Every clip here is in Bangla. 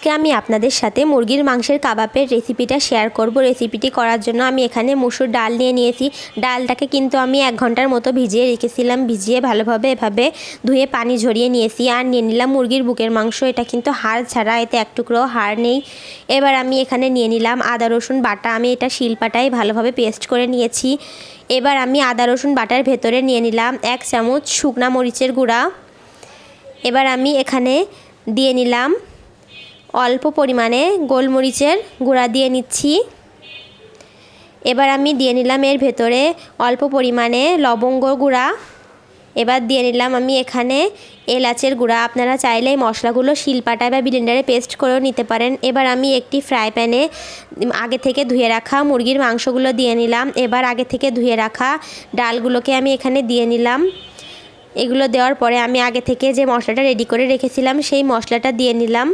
আজকে আমি আপনাদের সাথে মুরগির মাংসের কাবাবের রেসিপিটা শেয়ার করব। রেসিপিটি করার জন্য আমি এখানে মসুর ডাল নিয়ে নিয়েছি। ডালটাকে কিন্তু আমি 1 ঘন্টার মতো ভিজিয়ে রেখেছিলাম। ভিজিয়ে ভালোভাবে এভাবে ধুয়ে পানি ঝরিয়ে নিয়েছি। আর নিয়ে নিলাম মুরগির বুকের মাংস। এটা কিন্তু হাড় ছাড়া, এতে এক টুকরো হাড় নেই। এবার আমি এখানে নিয়ে নিলাম আদা রসুন বাটা। আমি এটা শিলপাটায় ভালোভাবে পেস্ট করে নিয়েছি। এবার আমি আদা রসুন বাটার ভেতরে নিয়ে নিলাম 1 চামচ শুকনা মরিচের গুঁড়া। এবার আমি এখানে দিয়ে নিলাম অল্প পরিমাণে গোলমরিচের গুঁড়া দিয়ে নিচ্ছি। এবার আমি দিয়ে নিলাম এর ভেতরে অল্প পরিমাণে লবঙ্গ গুঁড়া। এবার দিয়ে নিলাম আমি এখানে এলাচের গুঁড়া। আপনারা চাইলে এই মশলাগুলো শিলপাটায় বা ব্লেন্ডারে পেস্ট করেও নিতে পারেন। এবার আমি একটি ফ্রাই প্যানে আগে থেকে ধুয়ে রাখা মুরগির মাংসগুলো দিয়ে নিলাম। এবার আগে থেকে ধুয়ে রাখা ডালগুলোকে আমি এখানে দিয়ে নিলাম। এগুলো দেওয়ার পরে আমি আগে থেকে যে মশলাটা রেডি করে রেখেছিলাম সেই মশলাটা দিয়ে নিলাম।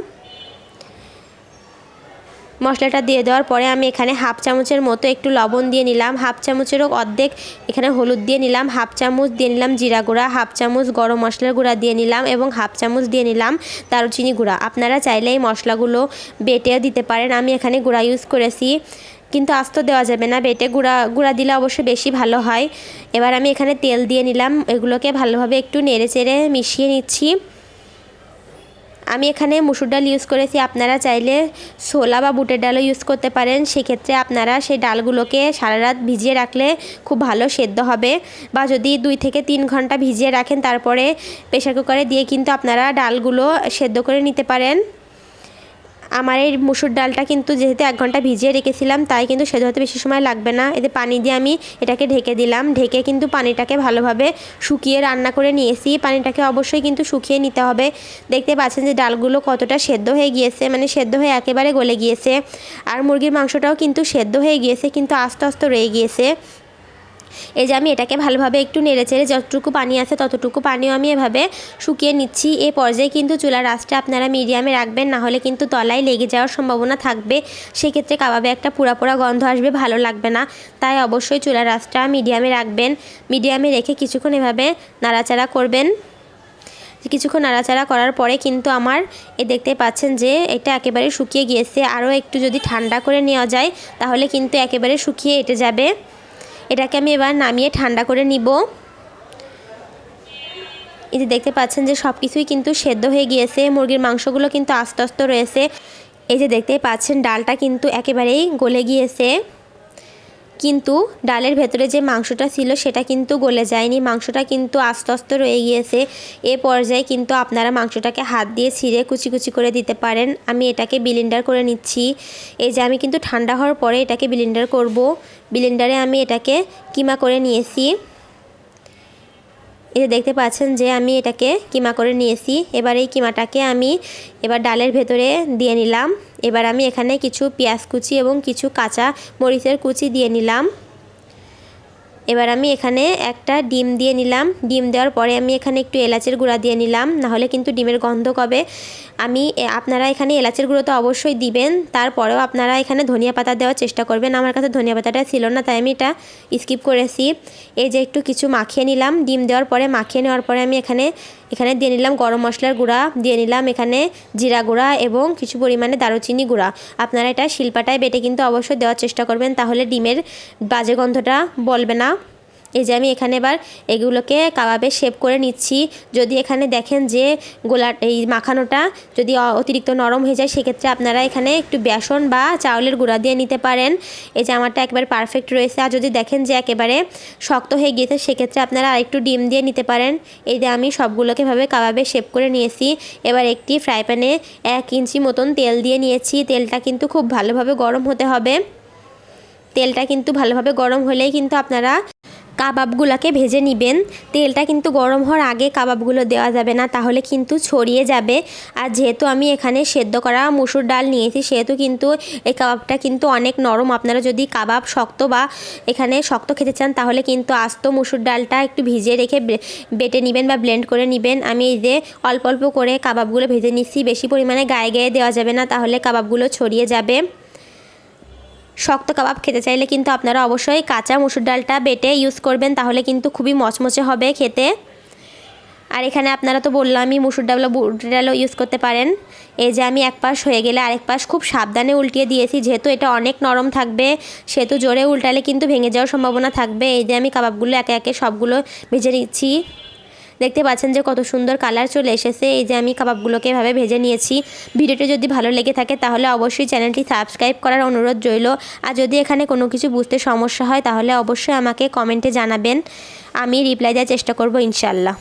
মশলাটা দিয়ে দেওয়ার পরে আমি এখানে 1/2 চামচের মতো একটু লবণ দিয়ে নিলাম। 1/2 চামচেরও অর্ধেক এখানে হলুদ দিয়ে নিলাম। 1/2 চামচ দিয়ে নিলাম জিরা গুঁড়া। 1/2 চামচ গরম মশলার গুঁড়া দিয়ে নিলাম এবং 1/2 চামচ দিয়ে নিলাম দারুচিনি গুঁড়া। আপনারা চাইলে এই মশলাগুলো বেটেও দিতে পারেন। আমি এখানে গুঁড়া ইউজ করেছি, কিন্তু আস্ত দেওয়া যাবে না, বেটে গুঁড়া দিলে অবশ্যই বেশি ভালো হয়। এবার আমি এখানে তেল দিয়ে নিলাম। এগুলোকে ভালোভাবে একটু নেড়ে চেড়ে মিশিয়ে নিচ্ছি। আমি এখানে মুসুর ডাল ইউজ করেছি। আপনারা চাইলে ছোলা বা বুটের ডালও ইউজ করতে পারেন। সেক্ষেত্রে আপনারা সেই ডালগুলোকে সারা রাত ভিজিয়ে রাখলে খুব ভালো সেদ্ধ হবে। বা যদি 2 থেকে 3 ঘন্টা ভিজিয়ে রাখেন তারপরে প্রেসার কুকারে দিয়ে কিন্তু আপনারা ডালগুলো সেদ্ধ করে নিতে পারেন। আমার এই মুসুর ডালটা কিন্তু যেহেতু 1 ঘন্টা ভিজিয়ে রেখেছিলাম, তাই কিন্তু সেদ্ধ হতে বেশি সময় লাগবে না। এতে পানি দিয়ে আমি এটাকে ঢেকে দিলাম। ঢেকে কিন্তু পানিটাকে ভালোভাবে শুকিয়ে রান্না করে নিয়েছি। পানিটাকে অবশ্যই কিন্তু শুকিয়ে নিতে হবে। দেখতে পাচ্ছেন যে ডালগুলো কতটা সেদ্ধ হয়ে গিয়েছে, মানে সেদ্ধ হয়ে একেবারে গলে গিয়েছে। আর মুরগির মাংসটাও কিন্তু সেদ্ধ হয়ে গিয়েছে, কিন্তু আস্তে আস্তে রয়ে গিয়েছে। এই যে আমি এটাকে ভালোভাবে একটু নেড়েচেড়ে যতটুকু পানি আছে ততটুকু পানিও আমি এভাবে শুকিয়ে নিচ্ছি। এই পর্যায়ে কিন্তু চুলার আঁচটা আপনারা মিডিয়ামে রাখবেন, না হলে কিন্তু তলায় লেগে যাওয়ার সম্ভাবনা থাকবে। সেক্ষেত্রে কাবাবে একটা পোড়া পোড়া গন্ধ আসবে, ভালো লাগবে না। তাই অবশ্যই চুলার আঁচটা মিডিয়ামে রাখবেন। মিডিয়ামে রেখে কিছুক্ষণ এভাবে নাড়াচাড়া করবেন। কিছুক্ষণ নাড়াচাড়া করার পরে কিন্তু আমার দেখতে পাচ্ছেন যে এটা একেবারে শুকিয়ে গিয়েছে। আরও একটু যদি ঠান্ডা করে নেওয়া যায় তাহলে কিন্তু একেবারে শুকিয়ে এঁটে যাবে। এটাকে আমি এবার নামিয়ে ঠান্ডা করে নিব। এই যে দেখতে পাচ্ছেন যে সব কিছুই কিন্তু সেদ্ধ হয়ে গিয়েছে। মুরগির মাংসগুলো কিন্তু আস্তে আস্তে রয়েছে। এই যে দেখতে পাচ্ছেন ডালটা কিন্তু একেবারেই গলে গিয়েছে, কিন্তু ডালের ভেতরে যে মাংসটা ছিল সেটা কিন্তু গলে যায়নি। মাংসটা কিন্তু আস্তে আস্তে রয়ে গিয়েছে। এ পর্যায়ে কিন্তু আপনারা মাংসটাকে হাত দিয়ে ছিঁড়ে কুচি কুচি করে দিতে পারেন। আমি এটাকে ব্লেন্ডার করে নিচ্ছি। এই যে আমি কিন্তু ঠান্ডা হওয়ার পরে এটাকে ব্লেন্ডার করব। ব্লেন্ডারে আমি এটাকে কিমা করে নিয়েছি। এই যে দেখতে পাচ্ছেন যে আমি এটাকে কিমা করে নিয়েছি। এবার এই কিমাটাকে আমি এবার ডালের ভেতরে দিয়ে নিলাম। এবার আমি এখানে কিছু পেঁয়াজ কুচি এবং কিছু কাঁচা মরিচের কুচি দিয়ে নিলাম। এবার আমি এখানে একটা ডিম দিয়ে নিলাম। ডিম দেওয়ার পরে আমি এখানে একটু এলাচের গুঁড়া দিয়ে নিলাম, নাহলে কিন্তু ডিমের গন্ধ কবে। আপনারা এখানে এলাচের গুঁড়ো তো অবশ্যই দিবেন, তারপরেও আপনারা এখানে ধনিয়া পাতা দেওয়ার চেষ্টা করবেন। আমার কাছে ধনিয়া পাতাটা ছিল না, তাই আমি এটা স্কিপ করেছি। এই যে একটু কিছু মাখিয়ে নিলাম। ডিম দেওয়ার পরে মাখিয়ে নেওয়ার পরে আমি এখানে দিয়ে নিলাম গরম মশলার গুঁড়া, দিয়ে নিলাম এখানে জিরা গুঁড়া এবং কিছু পরিমাণে দারুচিনি গুঁড়া। আপনারা এটা শিলপাটায় বেটে কিন্তু অবশ্যই দেওয়ার চেষ্টা করবেন, তাহলে ডিমের বাজে গন্ধটা বলবে না। এই যে আমি এখানে এবার এগুলোকে কাবাবে শেপ করে নিচ্ছি। যদি এখানে দেখেন যে এই মাখানোটা যদি অতিরিক্ত নরম হয়ে যায়, সেক্ষেত্রে আপনারা এখানে একটু বেসন বা চাউলের গুঁড়া দিয়ে নিতে পারেন। এই যে আমারটা একবার পারফেক্ট রয়েছে। আর যদি দেখেন যে একেবারে শক্ত হয়ে গিয়েছে, সেক্ষেত্রে আপনারা আরেকটু ডিম দিয়ে নিতে পারেন। এই যে আমি সবগুলোকে ভাবে কাবাবে শেপ করে নিয়েছি। এবার একটি ফ্রাই প্যানে 1 ইঞ্চি মতন তেল দিয়ে নিয়েছি। তেলটা কিন্তু খুব ভালোভাবে গরম হতে হবে। তেলটা কিন্তু ভালোভাবে গরম হলেই কিন্তু আপনারা কাবাবগুলোকে ভেজে নেবেন। তেলটা কিন্তু গরম হওয়ার আগে কাবাবগুলো দেওয়া যাবে না, তাহলে কিন্তু ছড়িয়ে যাবে। আর যেহেতু আমি এখানে সেদ্ধ করা মসুর ডাল নিয়েছি, সেহেতু কিন্তু এই কাবাবটা কিন্তু অনেক নরম। আপনারা যদি কাবাব শক্ত বা এখানে শক্ত খেতে চান, তাহলে কিন্তু আস্ত মসুর ডালটা একটু ভিজিয়ে রেখে বেটে নেবেন বা ব্লেন্ড করে নেবেন। আমি এই যে অল্প অল্প করে কাবাবগুলো ভেজে নিচ্ছি। বেশি পরিমাণে গায়ে গায়ে দেওয়া যাবে না, তাহলে কাবাবগুলো ছড়িয়ে যাবে। শক্ত কাবাব খেতে চাইলে কিন্তু আপনারা অবশ্যই কাঁচা মসুর ডালটা বেটে ইউজ করবেন, তাহলে কিন্তু খুবই মচমচে হবে খেতে। আর এখানে আপনারা তো বললামই মুসুর ডাল বুটের ডালও ইউজ করতে পারেন। এই যে আমি এক পাশ হয়ে গেলে আরেক পাশ খুব সাবধানে উল্টিয়ে দিয়েছি, যেহেতু এটা অনেক নরম থাকবে সেহেতু জোরে উল্টালে কিন্তু ভেঙে যাওয়ার সম্ভাবনা থাকবে। এই যে আমি কাবাবগুলো একে একে সবগুলো ভেজে নিচ্ছি। দেখতে পাচ্ছেন যে কত সুন্দর কালার চলে এসেছে। এই যে আমি কাবাবগুলোকে এভাবে ভেজে নিয়েছি। ভিডিওটি যদি ভালো লেগে থাকে তাহলে অবশ্যই চ্যানেলটি সাবস্ক্রাইব করার অনুরোধ রইল। আর যদি এখানে কোনো কিছু বুঝতে সমস্যা হয় তাহলে অবশ্যই আমাকে কমেন্টে জানাবেন, আমি রিপ্লাই দেওয়ার চেষ্টা করব ইনশাআল্লাহ।